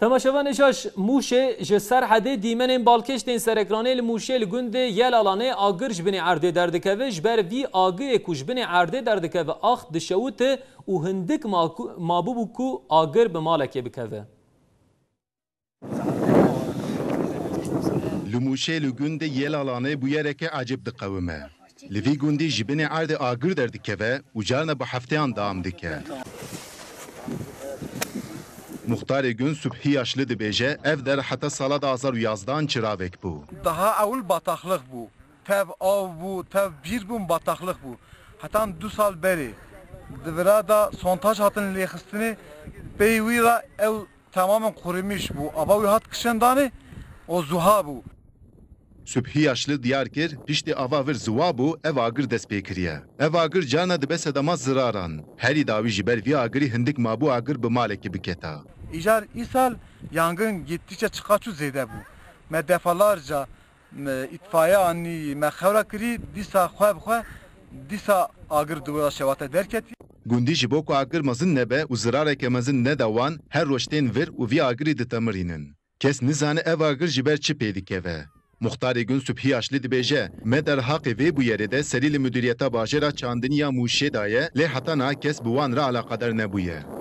تماشاوان شاش موشه ج سرحده دیمن بالکشتین سرکرانه موشه لگنده یل آلانه آگرج بنی عرده دردکوه جبر وی آگه کش بنی عرده دردکوه آخ دشوت و هندک مابوبو کو آگر به مالکه بکوه لموشه لگنده یل آلانه بویرکه عجب دقومه لوی گندی جبنی عرده آگر دردکوه و جارنا به هفتهان دام دکه Muhtar gün Sübhi yaşlı dibêje ev der heta sala 2011 çıravek bu. Daha evvel bataklık bu. Tev av bu, tev bir gün bataklık bu. Hatta 2 sal beri. Devra da sontaj hatın lehistini beyvira ev tamamen kurumuş bu. Aba hat kışındani o zuha bu. Sübhi yaşlı diyar kir pişti ava vir zuwa bu ev agir destpêkiriye. Ev agir cana dibese dama ziraran. Herî dawî ji ber vî agirî hindik mabu agir bi malekê biketa. İcar ishal yangın gittikçe çıkaçu zede bu. Me defalarca itfaiye anni me xevra kiri disa xwe disa agir duvara şevata derket. Gundî ji bo ku agir mezin nebe û zirareke mezin nedawan her roştên vir û vî agirî ditemirînin. Kes nizane ev agir ji ber çi pê dikeve. Muhtarê gün Sübhi yaşlı dibêje me derhaqê vê bûyerê de serî li müdîriyeta bajêra çandiniya Mûşê daye lê heta na kes bi wan re alaqadar nebûye.